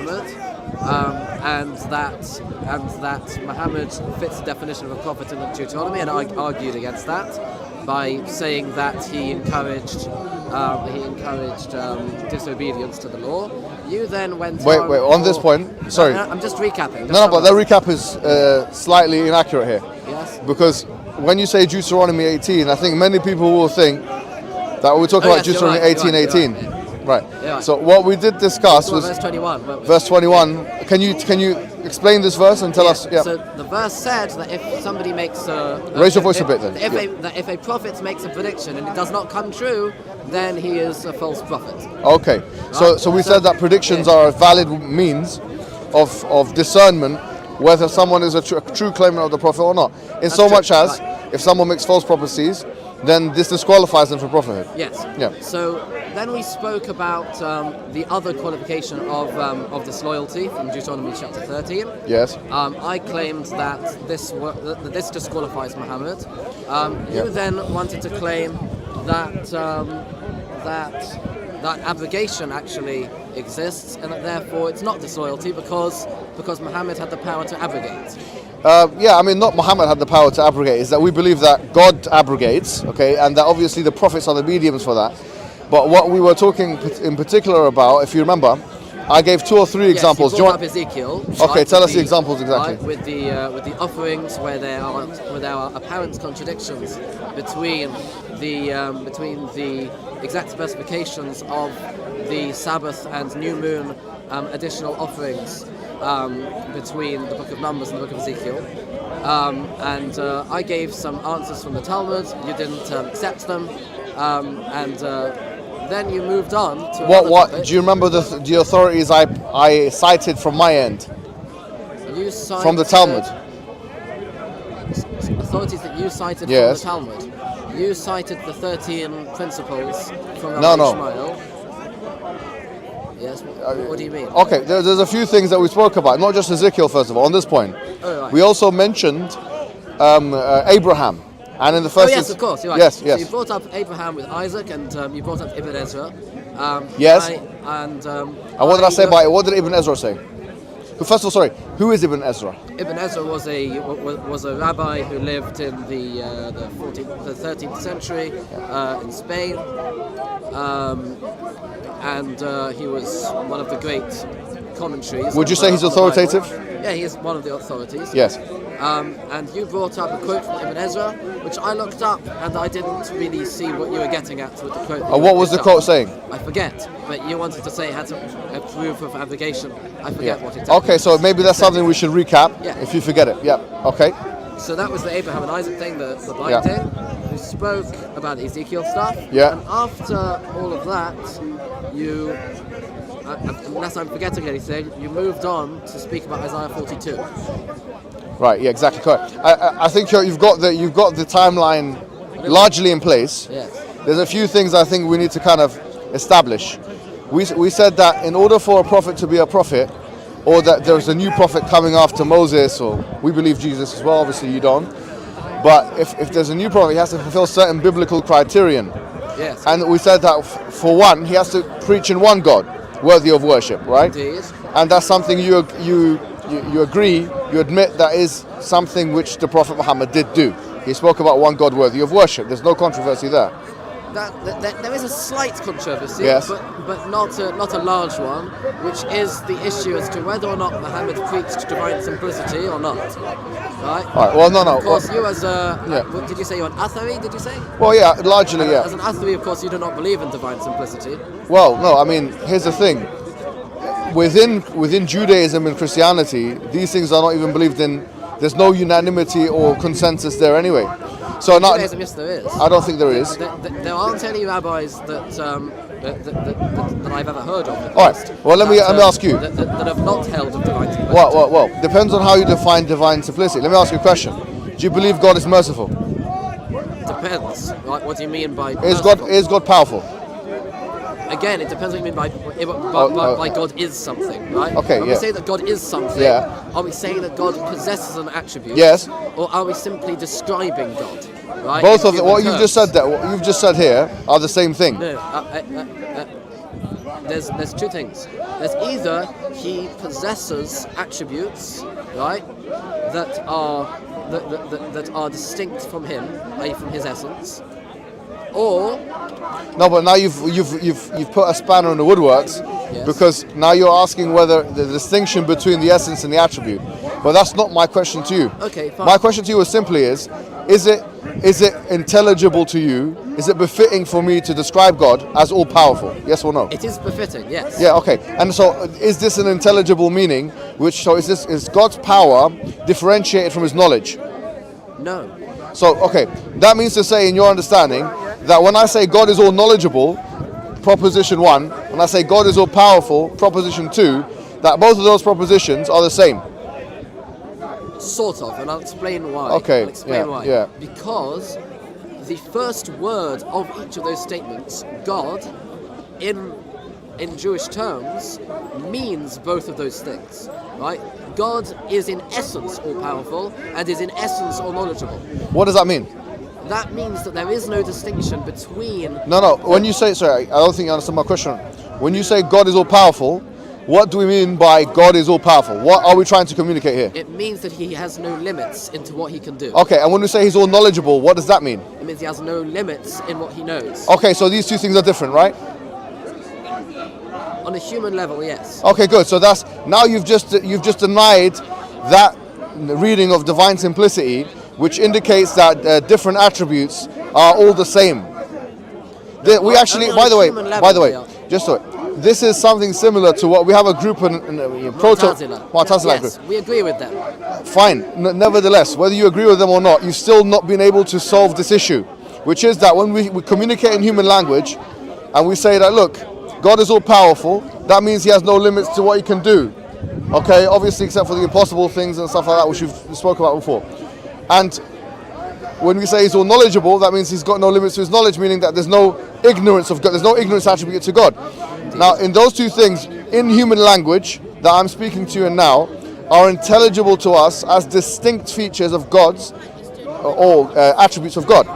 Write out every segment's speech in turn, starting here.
Muhammad, and that Muhammad fits the definition of a prophet in the Deuteronomy, and I argued against that by saying that he encouraged disobedience to the law. You then went on this point. Sorry, I'm just recapping. No, but the recap is slightly inaccurate here. Yes. Because when you say Deuteronomy 18, I think many people will think that we're talking about Deuteronomy 18:18. Right. Yeah. So what we did discuss was verse 21. Verse 21. Can you explain this verse and tell us? Yeah. So the verse said that if somebody makes raise your voice a bit then. If a prophet makes a prediction and it does not come true, then he is a false prophet. Okay. Right? So we said that predictions are a valid means of discernment whether someone is a true claimant of the prophet or not. That's so much as if someone makes false prophecies, then this disqualifies them from prophethood. Yes. Yeah. So then we spoke about the other qualification of disloyalty from Deuteronomy chapter 13. Yes. I claimed that this disqualifies Muhammad. You then wanted to claim that that abrogation actually exists, and that therefore it's not disloyalty because Muhammad had the power to abrogate. I mean, not Muhammad had the power to abrogate. Is that we believe that God abrogates, okay, and that obviously the prophets are the mediums for that. But what we were talking in particular about, if you remember, I gave 2 or 3 examples. You brought up Ezekiel. Okay, tell us the examples exactly. Right, with the offerings where there are apparent contradictions between the exact specifications of the Sabbath and New Moon additional offerings between the Book of Numbers and the Book of Ezekiel. And I gave some answers from the Talmud. You didn't accept them, and then you moved on to what do you remember the authorities I cited from my end? You cited from the Talmud. Authorities that you cited from the Talmud. You cited the 13 principles from Ishmael. Yes. What do you mean? Okay, there's a few things that we spoke about, not just Ezekiel, first of all, on this point. Oh, right. We also mentioned Abraham. And in the first... yes, of course, you're right. Yes. So you brought up Abraham with Isaac, and you brought up Ibn Ezra. Yes. And what did I say about it? What did Ibn Ezra say? First of all, sorry, who is Ibn Ezra? Ibn Ezra was a rabbi who lived in the 13th century in Spain, and he was one of the great commentaries. Would you say he's authoritative? Yeah, he is one of the authorities. Yes. And you brought up a quote from Ibn Ezra, which I looked up, and I didn't really see what you were getting at with the quote. What was the quote saying? I forget, but you wanted to say it had a proof of abrogation. I forget what it. Okay, so maybe that's something we should recap. If you forget it. Yeah. Okay. So that was the Abraham and Isaac thing, the blind thing. We spoke about the Ezekiel stuff. Yeah. And after all of that, you, unless I'm forgetting anything, you moved on to speak about Isaiah 42. Right. Yeah. Exactly. Correct. I think you've got the timeline largely in place. Yes. There's a few things I think we need to kind of establish. We said that in order for a prophet to be a prophet, or that there's a new prophet coming after Moses, or we believe Jesus as well, obviously you don't. But if there's a new prophet, he has to fulfill certain biblical criterion. Yes. And we said that for one, he has to preach in one God, worthy of worship, right? Indeed. And that's something you agree, you admit that is something which the Prophet Muhammad did do. He spoke about one God worthy of worship. There's no controversy there. There is a slight controversy, yes. but not a large one, which is the issue as to whether or not Muhammad preached divine simplicity or not. Right? All right. Well, no. Of course, you as what did you say? You're an Athari, did you say? Well, yeah, largely, yeah. As an Athari, of course, you do not believe in divine simplicity. Well, no, I mean, here's the thing. Within Judaism and Christianity, these things are not even believed in. There's no unanimity or consensus there anyway. So Judaism, yes, there is. I don't think there is. There aren't any rabbis that I've ever heard of. All right. Well, let me ask you. That have not held of divine simplicity. Well. Depends on how you define divine simplicity. Let me ask you a question. Do you believe God is merciful? Depends. Right? What do you mean by merciful? Is God powerful? Again, it depends what you mean by God is something, right? Okay, when we say that God is something, are we saying that God possesses an attribute? Yes. Or are we simply describing God? Right? Both of them. What you've just said here are the same thing. No. there's two things. There's either he possesses attributes, right, that are distinct from him, i.e. from his essence, or No, but now you've put a spanner in the woodworks, Yes. because now you're asking whether the distinction between the essence and the attribute. But that's not my question to you. Okay, fine. My question to you is simply is it intelligible to you? Is it befitting for me to describe God as all powerful? Yes or no? it is befitting, yes. Yeah, okay. And so is this an intelligible meaning? Is God's power differentiated from his knowledge? No. So, okay, that means to say in your understanding that when I say God is all knowledgeable, proposition 1, when I say God is all powerful, proposition 2, that both of those propositions are the same. Sort of, and I'll explain why. Okay, I'll explain yeah, why. yeah. Because the first word of each of those statements, God, in Jewish terms, means both of those things, right? God is in essence all powerful and is in essence all knowledgeable. What does that mean? That means that there is no distinction between. No, when you say, sorry, I don't think you understand my question. When you say God is all powerful, what do we mean by God is all powerful? What are we trying to communicate here? It means that he has no limits into what he can do. Okay, and when we say he's all knowledgeable, what does that mean? It means he has no limits in what he knows. Okay, so these two things are different, right? On a human level, yes. Okay, good. So that's now you've just denied that reading of divine simplicity, which indicates that different attributes are all the same. We actually, on by a the way, human level, yeah. just so this is something similar to what we have a group in Mu'tazila Yes, group. we agree with them. Fine. Nevertheless, whether you agree with them or not, you've still not been able to solve this issue, which is that when we communicate in human language, and we say that look, God is all powerful, that means he has no limits to what he can do. Okay, obviously except for the impossible things and stuff like that, which we've spoke about before. And when we say he's all knowledgeable, that means he's got no limits to his knowledge, meaning that there's no ignorance of God, there's no ignorance attribute to God. Now, in those two things, in human language that I'm speaking to you in now, are intelligible to us as distinct features of God's or attributes of God.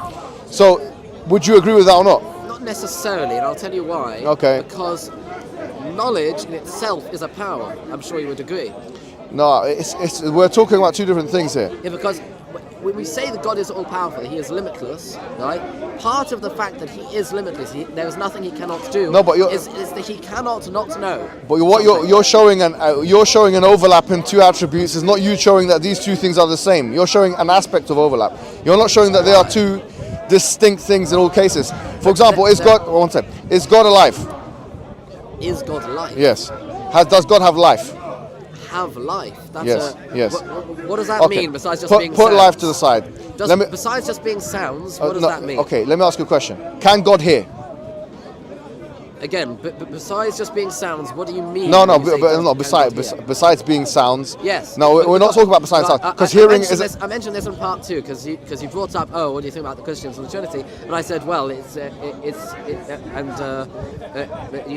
So, would you agree with that or not? Not necessarily, and I'll tell you why. Okay. Because knowledge in itself is a power. I'm sure you would agree. No, we're talking about two different things here. Yeah, because when we say that God is all powerful, he is limitless, right? Part of the fact that he is limitless, there is nothing he cannot do. No, but is that he cannot not know. But what you're showing an overlap in two attributes is not you showing that these two things are the same. You're showing an aspect of overlap. You're not showing that they are two distinct things in all cases. For example, is God alive? Is God alive? Yes. Does God have life? Have life? That's Yes. What does that mean besides just being put sounds? life to the side. Besides just being sounds, what does that mean? Okay, let me ask you a question. Can God hear? Again, but besides just being sounds, what do you mean? Besides being sounds. Yes. No, we're not talking about besides sounds. Because hearing is. I mentioned this in part 2 because you brought up, what do you think about the Christians and the Trinity? And I said, well, you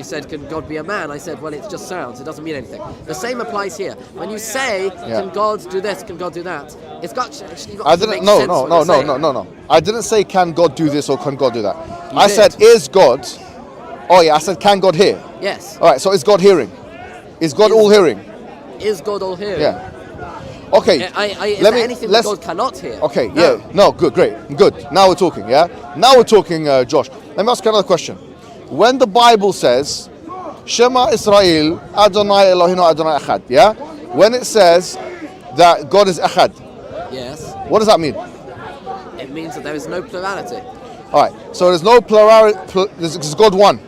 said, can God be a man? I said, well, it's just sounds. It doesn't mean anything. The same applies here. When you say, can God do this? Can God do that? It's actually got to make sense. No. I didn't say can God do this or can God do that. You I did. said is God. Oh yeah, I said can God hear? Yes. All right, so is God hearing? Is God all hearing? Is God all hearing? Yeah. Okay. Is there anything that God cannot hear? Okay. No. Yeah. No. Good. Great. Good. Now we're talking. Yeah. Now we're talking, Josh. Let me ask you another question. When the Bible says, "Shema Israel, Adonai Eloheinu Adonai Echad," yeah. When it says that God is Echad, Yes. what does that mean? It means that there is no plurality. All right. So there's no plurality. There's God one.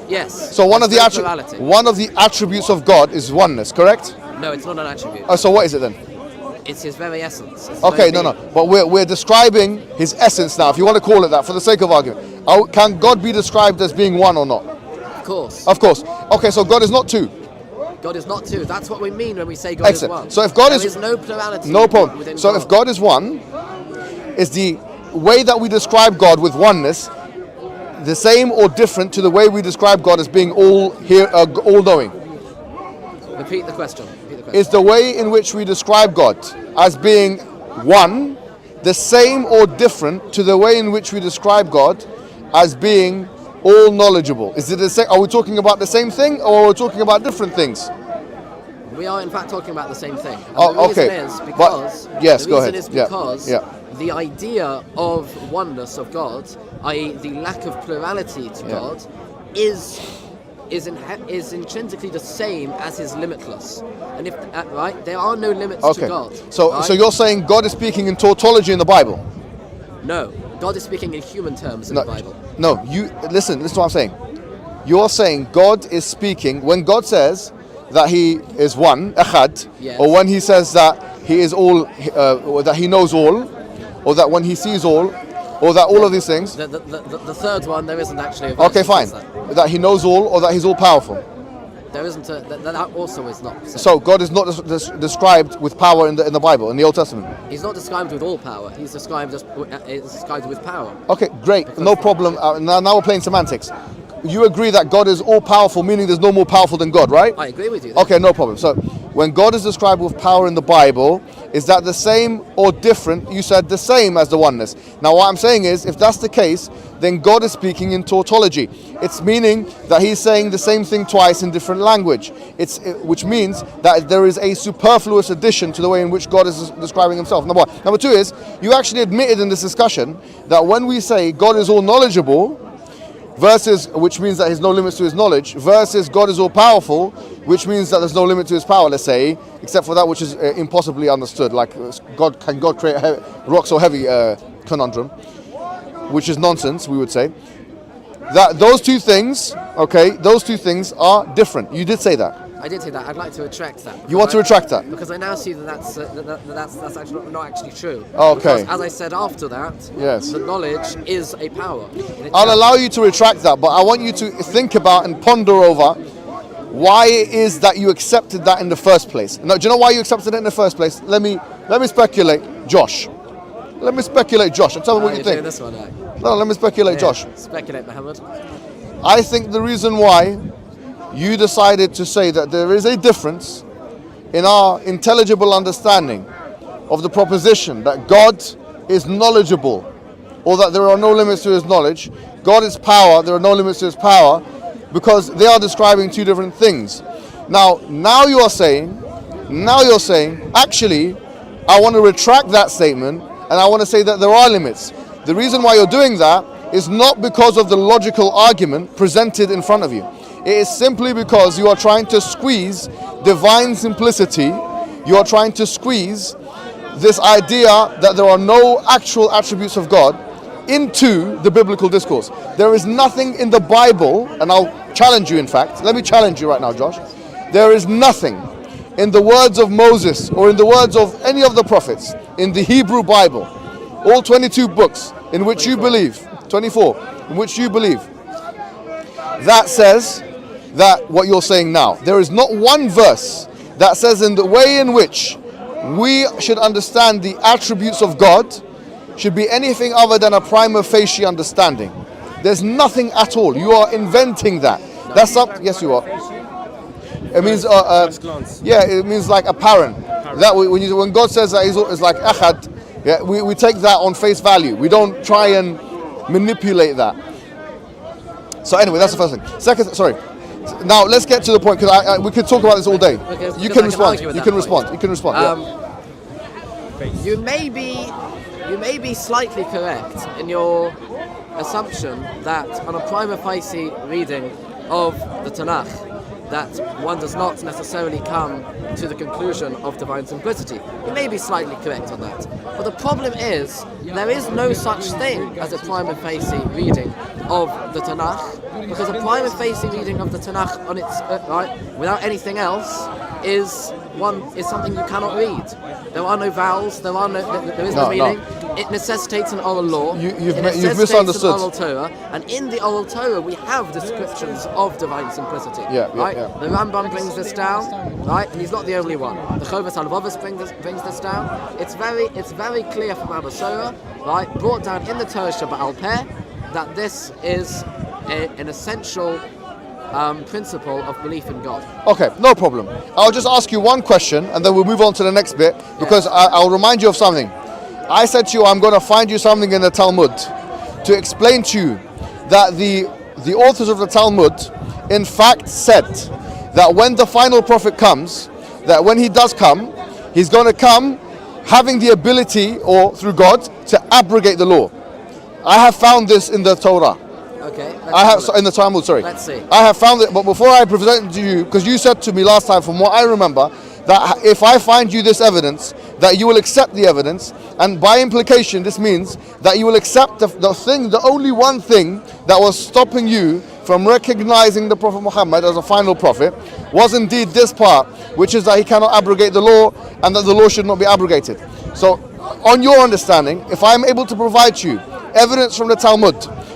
Yes. So one of There's the no plurality. one of the attributes of God is oneness, correct? No, it's not an attribute. So what is it then? It's his very essence. It's Okay, very no. being. But we're describing his essence now, if you want to call it that, for the sake of argument. Can God be described as being one or not? Of course. Of course. Okay, so God is not two. God is not two. That's what we mean when we say God Excellent. is one. So if God there is no plurality. No problem. Within So if God is one, is the way that we describe God with oneness the same or different to the way we describe God as being all knowing? Repeat the question. Is the way in which we describe God as being one the same or different to the way in which we describe God as being all knowledgeable. Is it the same? Are we talking about the same thing, or are we talking about different things? We are in fact talking about the same thing. And Oh, the reason okay. is because Yes, the go reason ahead. is Yeah, because yeah. the idea of oneness of God, i.e., the lack of plurality to Yeah. God, is intrinsically the same as His limitless. And if right, there are no limits to Okay. God. So right? you're saying God is speaking in tautology in the Bible? No, God is speaking in human terms in No, the Bible. no. You listen to what I'm saying. You're saying God is speaking when God says that He is one, echad, Yes. or when He says that He is all, or that He knows all, or that when He sees all, or that all of these things. The third one, there isn't actually a verse Okay, that fine. says that. That He knows all, or that He's all powerful. There isn't that also is not said. So God is not described with power in the Bible, in the Old Testament. He's not described with all power. He's described with power. Okay, great, no problem. Now we're playing semantics. You agree that God is all powerful, meaning there's no more powerful than God, right? I agree with you. Okay, no problem. So when God is described with power in the Bible, is that the same or different? You said the same as the oneness. Now what I'm saying is, if that's the case, then God is speaking in tautology. It's meaning that He's saying the same thing twice in different language. Which means that there is a superfluous addition to the way in which God is describing Himself. Number one. Number two is, you actually admitted in this discussion that when we say God is all knowledgeable, versus, which means that there's no limits to His knowledge, versus God is all powerful, which means that there's no limit to His power, let's say, except for that which is impossibly understood, like can God create a rock so heavy conundrum, which is nonsense, we would say. That those two things, okay, those two things are different. You did say that. I did say that. I'd like to retract that. You want to retract that? Because I now see that that's actually not actually true. Okay. Because as I said after that, Yes. the knowledge is a power. I'll allow you to retract that, but I want you to think about and ponder over why it is that you accepted that in the first place. Now, do you know why you accepted it in the first place? Let me speculate, Josh. Let me speculate, Josh, and tell me what you think. This one, No, let me speculate, Josh. Speculate, Muhammad. I think the reason why you decided to say that there is a difference in our intelligible understanding of the proposition that God is knowledgeable, or that there are no limits to His knowledge. God is power, there are no limits to His power, because they are describing two different things. Now you're saying, actually, I want to retract that statement, and I want to say that there are limits. The reason why you're doing that is not because of the logical argument presented in front of you. It is simply because you are trying to squeeze divine simplicity. You are trying to squeeze this idea that there are no actual attributes of God into the biblical discourse. There is nothing in the Bible, and I'll challenge you, in fact. Let me challenge you right now, Josh. There is nothing in the words of Moses or in the words of any of the prophets in the Hebrew Bible, all 22 books in which 24. You believe, 24, in which you believe, that says that what you're saying now. There is not one verse that says in the way in which we should understand the attributes of God should be anything other than a prima facie understanding. There's nothing at all. You are inventing that. That's something. Yes, you are. It means yeah, it means like apparent. That when God says that He's like echad, yeah, we take that on face value. We don't try and manipulate that. So anyway, that's the first thing. Second, sorry. Now let's get to the point, because we could talk about this all day. Okay, You can respond. You can respond. You can respond. You may be slightly correct in your assumption that on a prima facie reading of the Tanakh, that one does not necessarily come to the conclusion of divine simplicity. You may be slightly correct on that. But the problem is, there is no such thing as a prima facie reading of the Tanakh, because a prima facie reading of the Tanakh on its right, without anything else, is something you cannot read. There are no vowels. There is no meaning. No. It necessitates an oral law. You've misunderstood. An oral Torah, and in the oral Torah we have descriptions of divine simplicity. Right? Yeah. The Rambam brings this down, right? And he's not the only one. The Chovas Halvavos brings this down. It's very clear from Abba Sora, right? Brought down in the Torah Sheba'al Peh, that this is an essential principle of belief in God. Okay, no problem. I'll just ask you one question, and then we'll move on to the next bit, because I'll remind you of something. I said to you, I'm going to find you something in the Talmud to explain to you that the the authors of the Talmud in fact said that when the final prophet comes, that when he does come, he's going to come having the ability, or through God, to abrogate the law. I have found this in the Torah. Okay. I have in the Talmud. Sorry. Let's see. I have found it, but before I present it to you, because you said to me last time, from what I remember, that if I find you this evidence, that you will accept the evidence, and by implication, this means that you will accept the only one thing that was stopping you from recognizing the Prophet Muhammad as a final prophet was indeed this part, which is that he cannot abrogate the law and that the law should not be abrogated. So, on your understanding, if I am able to provide you evidence from the Talmud,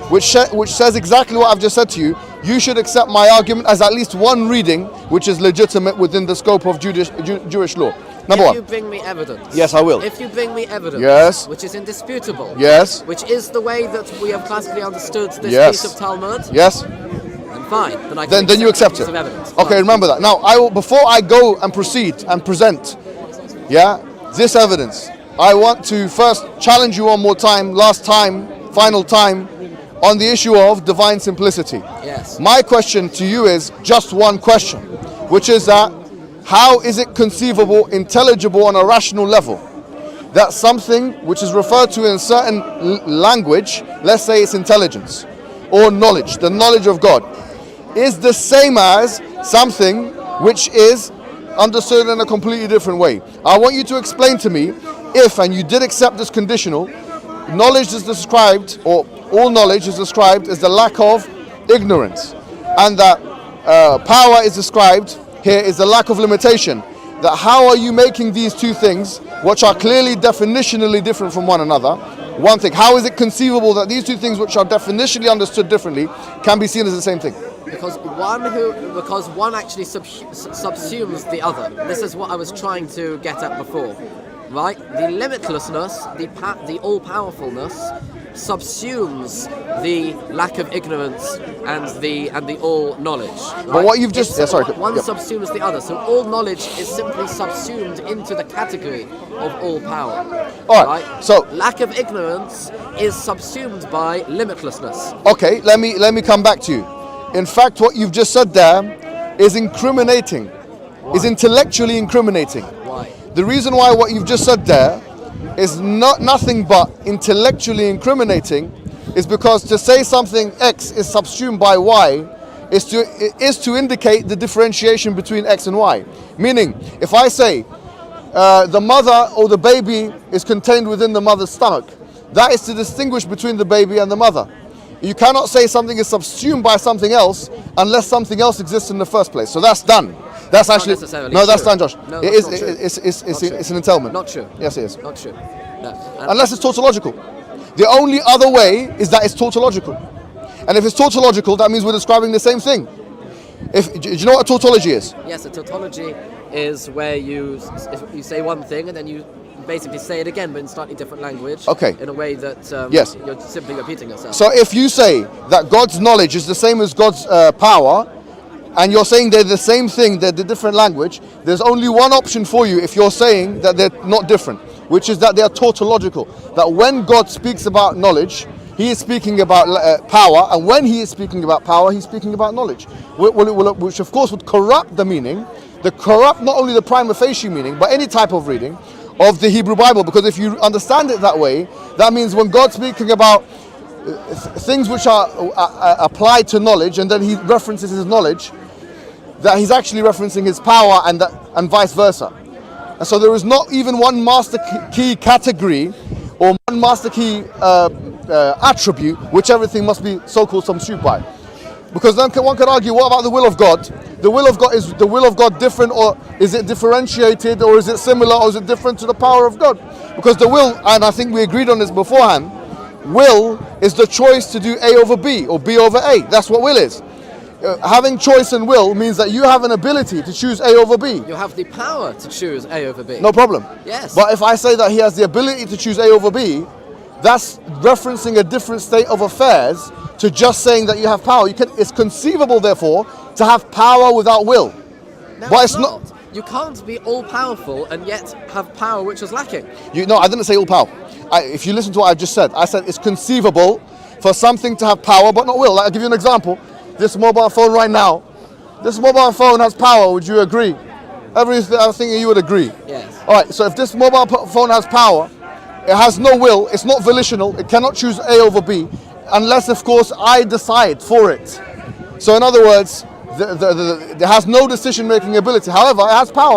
which says exactly what I've just said to you, you should accept my argument as at least one reading which is legitimate within the scope of Jewish law. Number one. If you bring me evidence. Yes, I will. If you bring me evidence. Yes. Which is indisputable. Yes. Which is the way that we have classically understood this Yes. piece of Talmud. Yes. Then fine. Then you accept it. Okay, remember that. Now, I will, before I go and proceed and present, this evidence, I want to first challenge you one more time, last time, final time, on the issue of divine simplicity. Yes. My question to you is just one question, which is that how is it conceivable, intelligible on a rational level, that something which is referred to in certain language, let's say it's intelligence or knowledge, the knowledge of God, is the same as something which is understood in a completely different way? I want you to explain to me if, and you did accept this conditional, knowledge is described, or all knowledge is described as the lack of ignorance, and that power is described here is the lack of limitation. That how are you making these two things, which are clearly definitionally different from one another, one thing? How is it conceivable that these two things, which are definitionally understood differently, can be seen as the same thing? Because one actually subsumes the other. This is what I was trying to get at before, right? The limitlessness, the all-powerfulness, subsumes the lack of ignorance and the all knowledge. Right? But what you've just one subsumes the other, so all knowledge is simply subsumed into the category of all power. All right. So lack of ignorance is subsumed by limitlessness. Okay, let me come back to you. In fact, what you've just said there is incriminating, is intellectually incriminating. Why? The reason why what you've just said there is nothing but intellectually incriminating is because to say something X is subsumed by Y is to indicate the differentiation between X and Y. Meaning, if I say the mother or the baby is contained within the mother's stomach, that is to distinguish between the baby and the mother. You cannot say something is subsumed by something else unless something else exists in the first place. So that's done. That's actually no, that's done, Josh. No, it is. It's an entailment. Not true. Yes, it is. Not true. No. Unless it's tautological. The only other way is that it's tautological. And if it's tautological, that means we're describing the same thing. Do you know what a tautology is? Yes, a tautology is where you say one thing and then you basically say it again, but in slightly different language. Okay. In a way that yes. You're simply repeating yourself. So if you say that God's knowledge is the same as God's power, and you're saying they're the same thing, they're the different language, there's only one option for you if you're saying that they're not different, which is that they are tautological. That when God speaks about knowledge, he is speaking about power, and when he is speaking about power, he's speaking about knowledge, which of course would corrupt the meaning, corrupt not only the prima facie meaning, but any type of reading of the Hebrew Bible. Because if you understand it that way, that means when God's speaking about things which are applied to knowledge, and then he references his knowledge, that he's actually referencing his power, and vice versa. And so there is not even one master key category or one master key attribute which everything must be so-called subsumed by. Because then one could argue, what about the will of God? The will of God, is the will of God different, or is it differentiated, or is it similar, or is it different to the power of God? Because the will, and I think we agreed on this beforehand, will is the choice to do A over B or B over A. That's what will is. Having choice and will means that you have an ability to choose A over B. You have the power to choose A over B. No problem. Yes. But if I say that he has the ability to choose A over B, that's referencing a different state of affairs to just saying that you have power. It's conceivable, therefore, to have power without will. No, but it's not. You can't be all-powerful and yet have power which is lacking. No, I didn't say all power. If you listen to what I just said, I said it's conceivable for something to have power but not will. Like, I'll give you an example. This mobile phone right now, this mobile phone has power, would you agree? Everything, I think you would agree. Yes. Alright, so if this mobile phone has power, it has no will, it's not volitional, it cannot choose A over B, unless of course I decide for it. So in other words, it has no decision making ability. However, it has power.